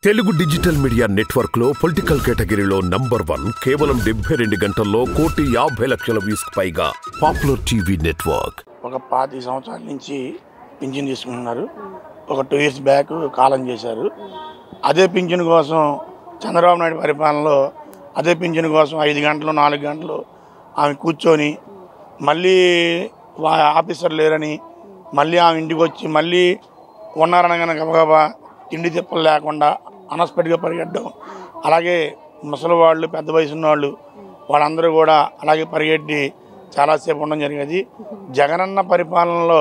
Telugu digital media network లో political కేటగిరీలో number 1 కేవలం 72 గంటల్లో 1,50,00,000 వ్యూస్ పైగా పాపులర్ టీవీ నెట్వర్క్. ఒక 5 సంవత్సరాల నుంచి పింఛన్ తీసుకుంటున్నారు. ఒక 2 ఇయర్స్ బ్యాక్ కాలం చేశారు. అదే పింఛన్ కోసం చంద్రబాబు నాయుడు పరిపాలనలో అదే పింఛన్ కోసం 5 గంటలు 4 గంటలు ఆమె కూర్చొని మళ్ళీ ఆఫీసర్ లేరని మళ్ళీ ఆమె ఇంటికి వచ్చి మళ్ళీ ఉన్నారనగానే గబగబా తిండి తిప్పలు లేకుండా అన్ఎక్స్పెక్టెడ్గా పరిగెట్టడం, అలాగే ముసలి వాళ్ళు పెద్ద వయసు ఉన్నవాళ్ళు వాళ్ళందరూ కూడా అలాగే పరిగెట్టి చాలాసేపు ఉండడం జరిగేది. జగనన్న పరిపాలనలో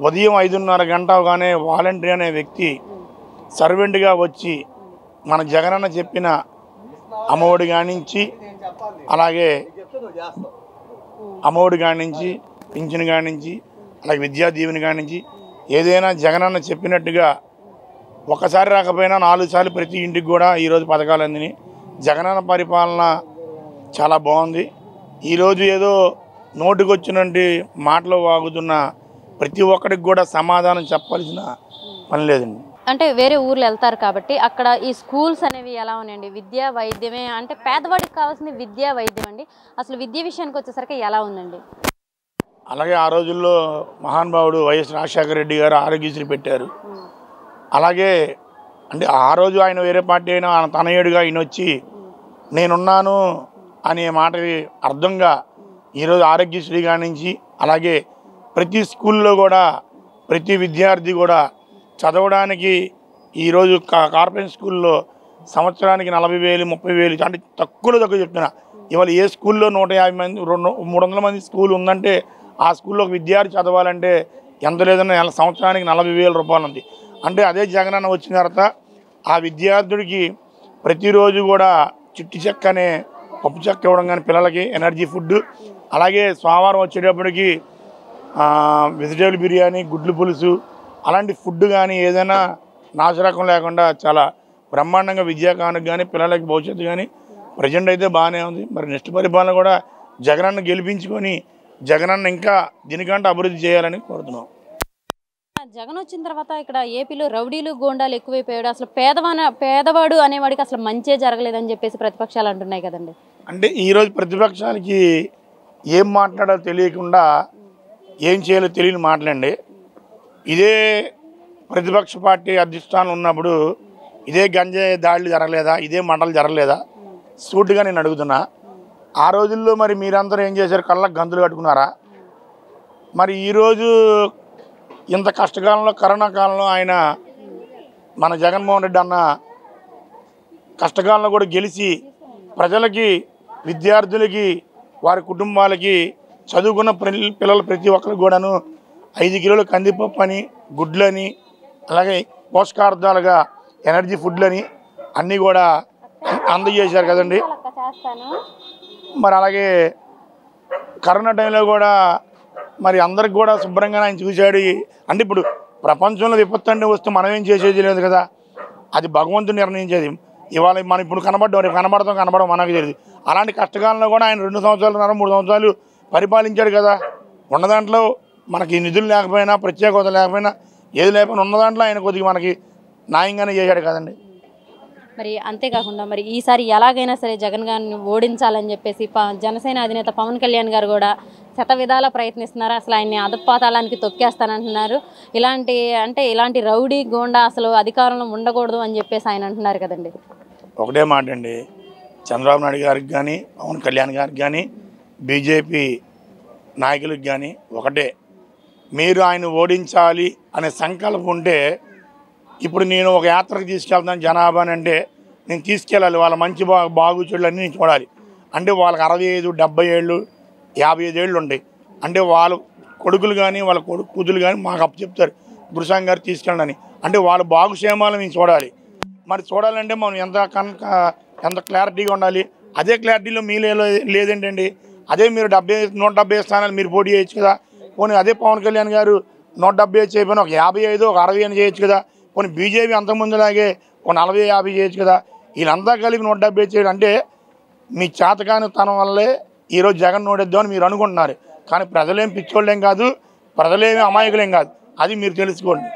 ఉదయం 5:30 గంట అవగానే వాలంటీర్ అనే వ్యక్తి సర్వెంట్గా వచ్చి మన జగనన్న చెప్పిన అమ్మఒడి కానించి అలాగే అమ్మఒడి కానించి పింఛన్ కానించి అలాగే విద్యా దీవెన కానించి ఏదైనా జగనన్న చెప్పినట్టుగా ఒక్కసారి రాకపోయినా 4 సార్లు ప్రతి ఇంటికి కూడా ఈరోజు పథకాలు అందినాయి. జగనన్న పరిపాలన చాలా బాగుంది. ఈరోజు ఏదో నోటికి వచ్చినట్టు మాటలు వాగుతున్న ప్రతి ఒక్కరికి కూడా సమాధానం చెప్పాల్సిన పని లేదండి. అంటే వేరే ఊర్లు వెళ్తారు కాబట్టి అక్కడ ఈ స్కూల్స్ అనేవి ఎలా ఉన్నాయండి? విద్యా వైద్యమే అంటే పేదవాడికి కావాల్సింది విద్యా వైద్యం అండి. అసలు విద్య విషయానికి వచ్చేసరికి ఎలా ఉందండి? అలాగే ఆ రోజుల్లో మహానుభావుడు వైఎస్ రాజశేఖర రెడ్డి గారు ఆరోగ్యశ్రీ పెట్టారు. అలాగే అంటే ఆ రోజు ఆయన వేరే పార్టీ అయినా ఆయన తనయుడిగా ఈయన వచ్చి నేనున్నాను అనే మాటకి అర్థంగా ఈరోజు ఆరోగ్యశ్రీ కానించి అలాగే ప్రతి స్కూల్లో కూడా ప్రతి విద్యార్థి కూడా చదవడానికి ఈరోజు కార్పొరేట్ స్కూల్లో సంవత్సరానికి 40,000 30,000 అంటే తక్కువ చెప్తున్నా. ఇవాళ ఏ స్కూల్లో 150 మంది 300 మంది స్కూల్ ఉందంటే ఆ స్కూల్లో ఒక విద్యార్థి చదవాలంటే ఎంత లేదన్నా సంవత్సరానికి 40,000 రూపాయలు ఉంది. అంటే అదే జగనన్న వచ్చిన తర్వాత ఆ విద్యార్థుడికి ప్రతిరోజు కూడా చిట్టి చెక్క అనే పప్పు చెక్క ఇవ్వడం కానీ పిల్లలకి ఎనర్జీ ఫుడ్, అలాగే సోమవారం వచ్చేటప్పటికి వెజిటేబుల్ బిర్యానీ గుడ్లు పులుసు అలాంటి ఫుడ్ కానీ ఏదైనా నాశరకం లేకుండా చాలా బ్రహ్మాండంగా విద్యా కానుక కానీ పిల్లలకి భవిష్యత్తు కానీ ప్రజెంట్ అయితే బాగానే ఉంది. మరి నెక్స్ట్ పరిపాలన కూడా జగనన్న గెలిపించుకొని జగనన్న ఇంకా దీనికంటే అభివృద్ధి చేయాలని కోరుతున్నాం. జగన్ వచ్చిన తర్వాత ఇక్కడ ఏపీలో రౌడీలు గోండాలు ఎక్కువైపోయాడు, అసలు పేదవాడు అనేవాడికి అసలు మంచే జరగలేదని చెప్పేసి ప్రతిపక్షాలు అంటున్నాయి కదండి. అంటే ఈరోజు ప్రతిపక్షాలకి ఏం మాట్లాడాలో తెలియకుండా ఏం చేయాలో తెలియని మాట్లాడండి. ఇదే ప్రతిపక్ష పార్టీ అధిష్టానం ఉన్నప్పుడు ఇదే గంజాయి దాడులు జరగలేదా? ఇదే మంటలు జరగలేదా? సూటిగా నేను అడుగుతున్నా. ఆ రోజుల్లో మరి మీరందరూ ఏం చేశారు? కళ్ళకు గంతులు కట్టుకున్నారా? మరి ఈరోజు ఇంత కష్టకాలంలో కరోనా కాలంలో ఆయన మన జగన్మోహన్ రెడ్డి అన్న కష్టకాలంలో కూడా గెలిచి ప్రజలకి విద్యార్థులకి వారి కుటుంబాలకి చదువుకున్న పిల్లలు ప్రతి ఒక్కరికి కూడాను 5 కిలోల కందిపప్పు అని గుడ్లని అలాగే పోషకార్థాలుగా ఎనర్జీ ఫుడ్లని అన్నీ కూడా అందజేశారు కదండి. మరి అలాగే కరోనా టైంలో కూడా మరి అందరికి కూడా శుభ్రంగా ఆయన చూశాడు. అంటే ఇప్పుడు ప్రపంచంలో విపత్తు అంటే వస్తే మనం ఏం చేసేది లేదు కదా, అది భగవంతుడు నిర్ణయించేది. ఇవాళ మనం ఇప్పుడు కనబడ్డాం, రేపు కనబడడం మనకు తెలియదు. అలాంటి కష్టకాలంలో కూడా ఆయన 2 సంవత్సరాలు 3 సంవత్సరాలు పరిపాలించాడు కదా. ఉన్న దాంట్లో మనకి నిధులు లేకపోయినా ప్రత్యేకత లేకపోయినా ఏది లేకపోయినా ఉన్న దాంట్లో ఆయన కొద్దిగా మనకి న్యాయంగానే చేశాడు కదండి. మరి అంతేకాకుండా మరి ఈసారి ఎలాగైనా సరే జగన్ గారిని ఓడించాలని చెప్పేసి జనసేన అధినేత పవన్ కళ్యాణ్ గారు కూడా శతవిధాలా ప్రయత్నిస్తున్నారు. అసలు ఆయన్ని అధపాతాళానికి తొక్కేస్తానంటున్నారు. ఇలాంటి రౌడీ గోండా అసలు అధికారంలో ఉండకూడదు అని చెప్పేసి ఆయన అంటున్నారు కదండి. ఒకటే మాట అండి, చంద్రబాబు నాయుడు గారికి కానీ పవన్ కళ్యాణ్ గారికి కానీ బీజేపీ నాయకులకు కానీ ఒకటే, మీరు ఆయన ఓడించాలి అనే సంకల్పం ఉంటే ఇప్పుడు నేను ఒక యాత్రకు తీసుకెళ్తాను జనాభాని అంటే నేను తీసుకెళ్ళాలి. వాళ్ళ మంచి బాగుచెడులు అన్నీ నేను చూడాలి. అంటే వాళ్ళకి 65 70 ఏళ్ళు 55 ఏళ్ళు ఉంటాయి. అంటే వాళ్ళ కొడుకులు కానీ వాళ్ళ కూతురు కానీ మాకు అప్పు చెప్తారు గురుసాంగ్ గారు తీసుకెళ్ళండి. అంటే వాళ్ళ బాగుక్షేమాలు మేము చూడాలి. మరి చూడాలంటే మనం ఎంత క్లారిటీగా ఉండాలి. అదే క్లారిటీలో మీలో లేదేంటండి. అదే మీరు 170 స్థానాలు మీరు పోటీ చేయొచ్చు కదా. పోనీ అదే పవన్ కళ్యాణ్ గారు 170 చేయకపోయినా ఒక 55 ఒక 60 అని చేయొచ్చు కదా. కొన్ని బీజేపీ అంతకుముందులాగే ఒక 40 50 చేయొచ్చు కదా. వీళ్ళంతా కలిపి 170 చేయడం అంటే మీ చేతకాని తనం వల్లే ఈరోజు జగన్ ఓడిద్దామని మీరు అనుకుంటున్నారు. కానీ ప్రజలేం పిచ్చోళ్ళేం కాదు, ప్రజలేమి అమాయకులేం కాదు. అది మీరు తెలుసుకోండి.